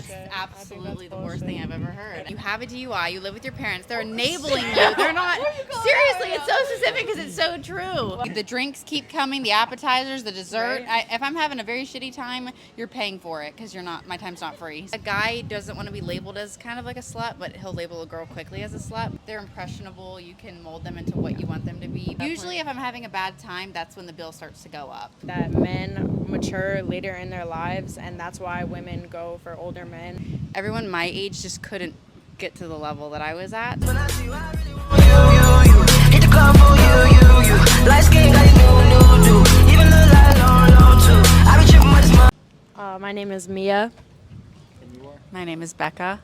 That's absolutely the worst thing I've ever heard. You have a DUI, you live with your parents, they're enabling you. They're not, seriously, it's so specific because it's so true. The drinks keep coming, the appetizers, the dessert. If I'm having a very shitty time, you're paying for it because my time's not free. A guy doesn't want to be labeled as kind of like a slut, but he'll label a girl quickly as a slut. They're impressionable, you can mold them into what you want them to be. Usually if I'm having a bad time, that's when the bill starts to go up. That men mature later in their lives, and that's why women go for older men. Everyone my age just couldn't get to the level that I was at. My name is Mia. My name is Becca.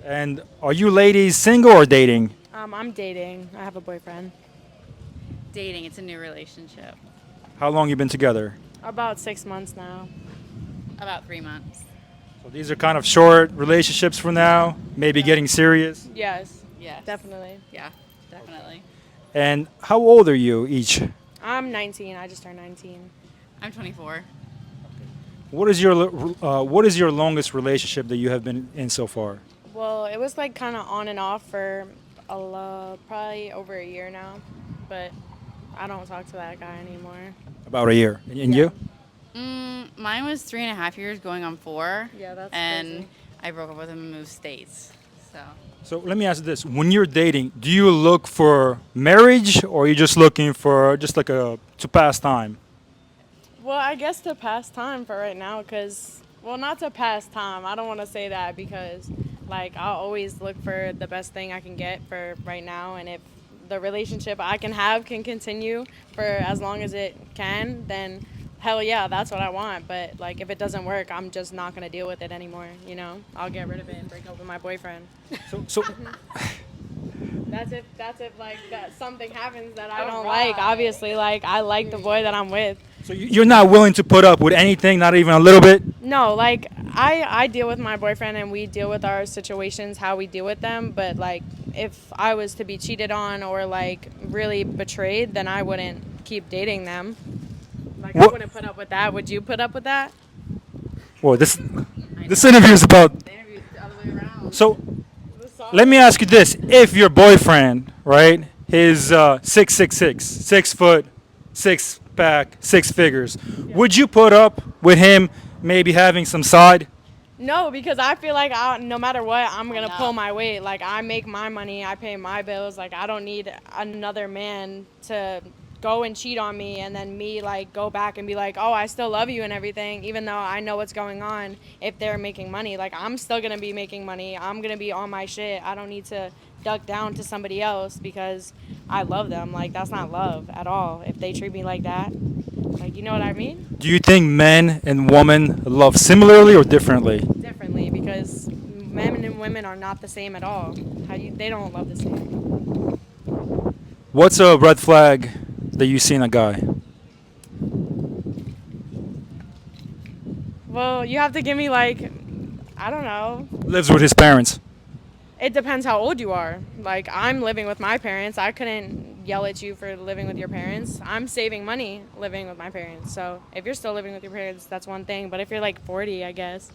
And are you ladies single or dating? I'm dating. I have a boyfriend. Dating, it's a new relationship. How long you been together? About 6 months now. About 3 months. So these are kind of short relationships for now, maybe getting serious. Yes. Yes. Definitely. Yeah, definitely. And how old are you each? I'm 19. I just turned 19. I'm 24. What is your longest relationship that you have been in so far? Well, it was like kind of on and off for probably over a year now, but I don't talk to that guy anymore. About a year. And you? Mine was 3.5 years going on 4. Yeah, that's And crazy. I broke up with him and moved states. So let me ask you this: when you're dating, do you look for marriage, or are you just looking for just like to pass time? Well, I guess to pass time for right now, because, well, not to pass time. I don't want to say that because, like, I'll always look for the best thing I can get for right now. And if the relationship I can have can continue for as long as it can, then hell yeah, that's what I want. But, like, if it doesn't work, I'm just not going to deal with it anymore, you know? I'll get rid of it and break up with my boyfriend. So That's if like, that something happens that I don't like. Obviously, like, I like the boy that I'm with. so you're not willing to put up with anything, not even a little bit? No, like I deal with my boyfriend and we deal with our situations how we deal with them, but like if I was to be cheated on or like really betrayed, then I wouldn't keep dating them. Like I wouldn't put up with that. Would you put up with that? Well, this interview is about. The interview's the other way around. So let me ask you this: if your boyfriend, right, is 6'6", 6 foot, 6 pack, 6 figures, would you put up with him maybe having some side? No, because I feel like no matter what, I'm going to No. pull my weight. Like, I make my money. I pay my bills. Like, I don't need another man to go and cheat on me and then me, like, go back and be like, oh, I still love you and everything, even though I know what's going on if they're making money. Like, I'm still going to be making money. I'm going to be on my shit. I don't need to duck down to somebody else because I love them. Like, that's not love at all if they treat me like that. Like, you know what I mean? Do you think men and women love similarly or differently? Differently, because men and women are not the same at all. They don't love the same. What's a red flag that you see in a guy? Well, you have to give me like, I don't know. Lives with his parents. It depends how old you are. Like, I'm living with my parents. I couldn't yell at you for living with your parents. I'm saving money living with my parents. So if you're still living with your parents, that's one thing. But if you're like 40, I guess.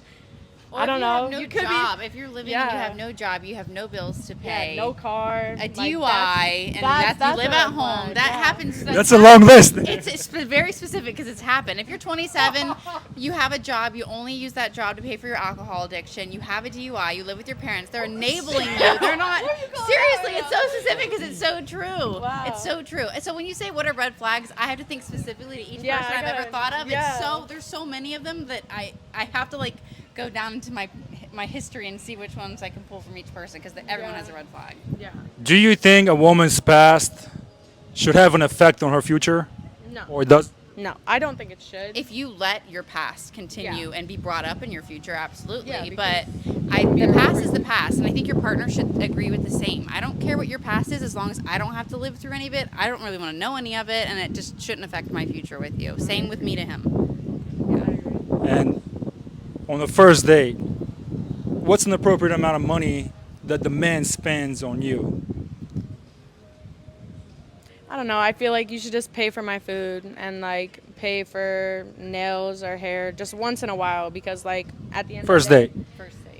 Or I don't know. If you You have could no be- job, if you're living and you Yeah. have no job, you have no bills to pay. Yeah, no car. A like, DUI, and that's you live a at red home. flag, That yeah. happens. That's a long list. It's very specific because it's happened. If you're 27, you have a job, you only use that job to pay for your alcohol addiction. You have a DUI, you live with your parents. They're enabling you. They're not. Seriously, it's so specific because it's so true. Wow. It's so true. And so when you say what are red flags, I have to think specifically to each Yeah, person I I've ever gotta- thought of. yeah. It's so there's so many of them that I have to like go down into my history and see which ones I can pull from each person because everyone Yeah. has a red flag. Yeah. Do you think a woman's past should have an effect on her future, No. or does? No, I don't think it should. If you let your past continue and be brought up in your future, absolutely. Yeah, But the past is the past, and I think your partner should agree with the same. I don't care what your past is as long as I don't have to live through any of it. I don't really want to know any of it, and it just shouldn't affect my future with you. Same with me to him. And on the first date, what's an appropriate amount of money that the man spends on you? I don't know. I feel like you should just pay for my food and like pay for nails or hair just once in a while because like at the end First of the day, date. First date.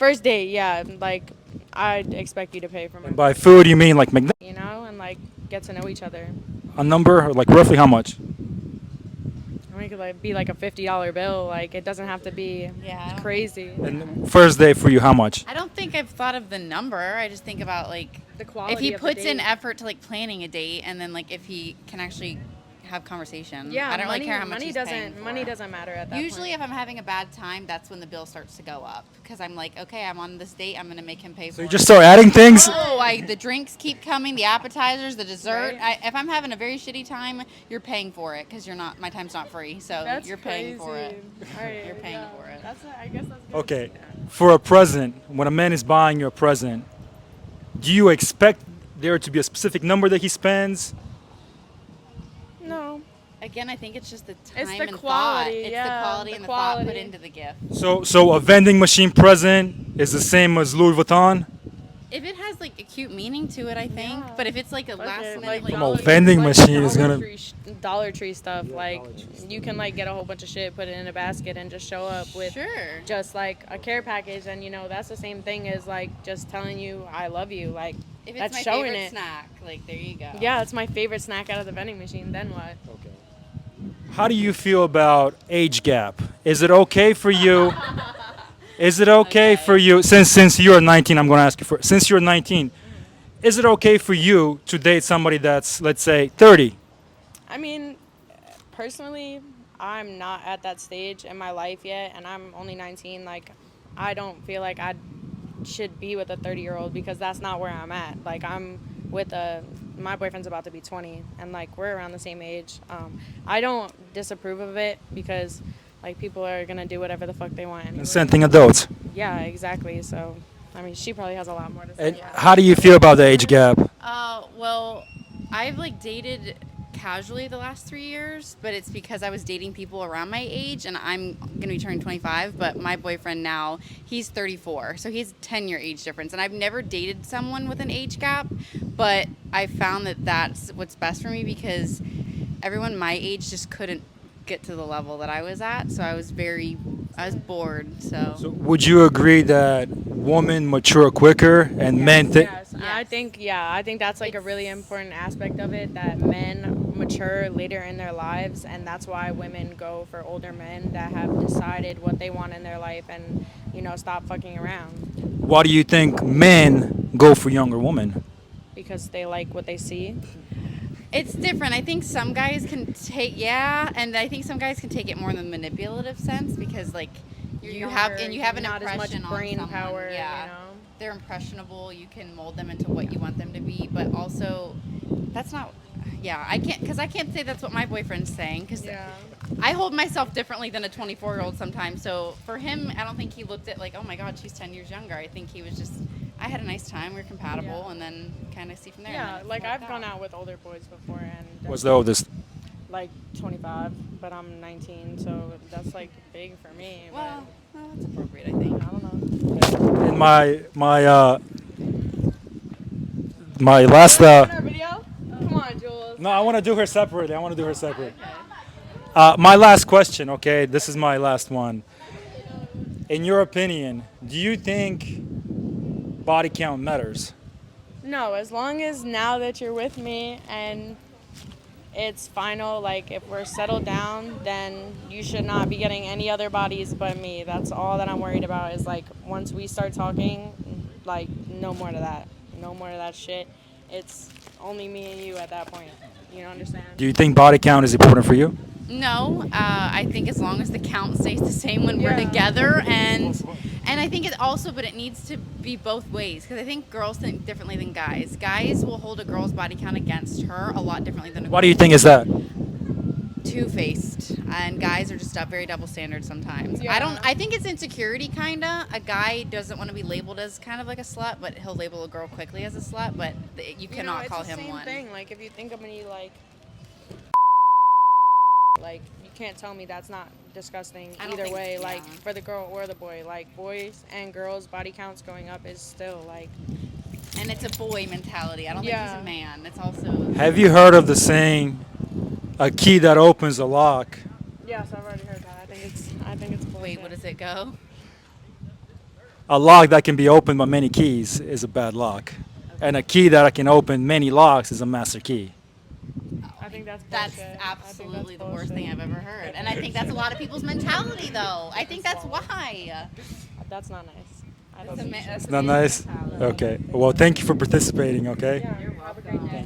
First date, yeah. Like, I'd expect you to pay for my And by food, you mean like McDonald's? you know, and like get to know each other. A number, or like roughly how much? I mean, it could like be like a $50 bill. Like, it doesn't have to be Yeah, I don't crazy. And first date for you, how much? I don't think I've thought of the number. I just think about like The quality if he of the puts in date. effort to like planning a date, and then like if he can actually have conversation. Yeah, I don't money, really care how much money he's doesn't paying for. money doesn't matter at that Usually, point. if I'm having a bad time, that's when the bill starts to go up because I'm like, okay, I'm on this date. I'm gonna make him pay for So you it. just start adding things? The drinks keep coming, the appetizers, the dessert. Right. If I'm having a very shitty time, you're paying for it because my time's not free. So That's you're paying for it. crazy. Alright, You're paying for it. I guess that's good. Okay. For a present, when a man is buying you a present, do you expect there to be a specific number that he spends? No. Again, I think it's just the time It's the and thought. quality, It's yeah, the quality the and the thought put quality. into the gift. So a vending machine present is the same as Louis Vuitton? If it has like a cute meaning to it, I think. Yeah. But if it's like a last minute, like, Come on, vending machine is gonna- Dollar Tree stuff. Like, you can like get a whole bunch of shit, put it in a basket, and just show up with sure. just like a care package. And you know, that's the same thing as like just telling you I love you. Like, If it's that's my showing favorite it. snack, like there you go. Yeah, it's my favorite snack out of the vending machine. Then what? How do you feel about age gap? Is it okay for you? Is it okay for you since you're 19? I'm going to ask you for since you're 19. Is it okay for you to date somebody that's, let's say, 30? I mean, personally, I'm not at that stage in my life yet, and I'm only 19. Like, I don't feel like I should be with a 30-year-old because that's not where I'm at. Like, I'm with my boyfriend's about to be 20, and like we're around the same age. I don't disapprove of it because like people are gonna do whatever the fuck they want anyway. Consenting adults. Yeah, exactly. So, I mean, she probably has a lot more to say. And how do you feel about the age gap? Well, I've like dated casually the last 3 years, but it's because I was dating people around my age, and I'm gonna be turning 25. But my boyfriend now, he's 34, so he's a 10-year age difference. And I've never dated someone with an age gap, but I found that that's what's best for me because everyone my age just couldn't get to the level that I was at, so I was bored. So Would you agree that women mature quicker and men think? Yes, I think that's like a really important aspect of it, that men mature later in their lives, and that's why women go for older men that have decided what they want in their life and, you know, stop fucking around Why do you think men go for younger women? because they like what they see. it's different. I think some guys can take and I think some guys can take it more in the manipulative sense because like you have an not as much impression brain on someone. power, Yeah. you know. They're impressionable. You can mold them into what you want them to be, but also that's not. Yeah, I can't say that's what my boyfriend's saying because I hold myself differently than a 24-year-old sometimes. So for him, I don't think he looked at like, oh my God, she's 10 years younger. I think he was just, I had a nice time, we're compatible, and then kind of see from there. and Yeah, then it's like I've worked gone out with older boys before, and What's the oldest? like 25, but I'm 19, so that's like big for me. Well, that's appropriate, I think. but I don't know. In my last Our video? Come on, Jules. no, I want to do her separately. My last question, okay? This is my last one. In your opinion, do you think body count matters? No, as long as now that you're with me and it's final, like if we're settled down, then you should not be getting any other bodies but me. That's all that I'm worried about is like once we start talking, like no more to that. No more of that shit. It's only me and you at that point. You understand? Do you think body count is important for you? No, I think as long as the count stays the same when we're Yeah. together, and I think it also, but it needs to be both ways because I think girls think differently than guys. Guys will hold a girl's body count against her a lot differently than a girl. Why do you think is that? Two-faced, and guys are just very double standard sometimes. Yeah. I think it's insecurity kinda. A guy doesn't want to be labeled as kind of like a slut, but he'll label a girl quickly as a slut, but you cannot call him it's the same one. thing. Like if you think of me like you can't tell me that's not disgusting I don't either think- way, yeah. like for the girl or the boy. Like boys and girls body counts going up is still like And it's a boy mentality. I don't think Yeah. he's a man. It's also Have you heard of the saying, a key that opens a lock? yes, I've already heard that. I think it's bullshit. wait, what does it go? a lock that can be opened by many keys is a bad lock, and a key that I can open many locks is a master key. I think that's That's bullshit. absolutely the worst thing I've ever heard. And I think that's a lot of people's mentality, though. I think that's why. That's not nice. I don't It's a think ma- so. that's It's a not man's nice. mentality. Okay. Well, thank you for participating. Okay. Yeah, have a great day.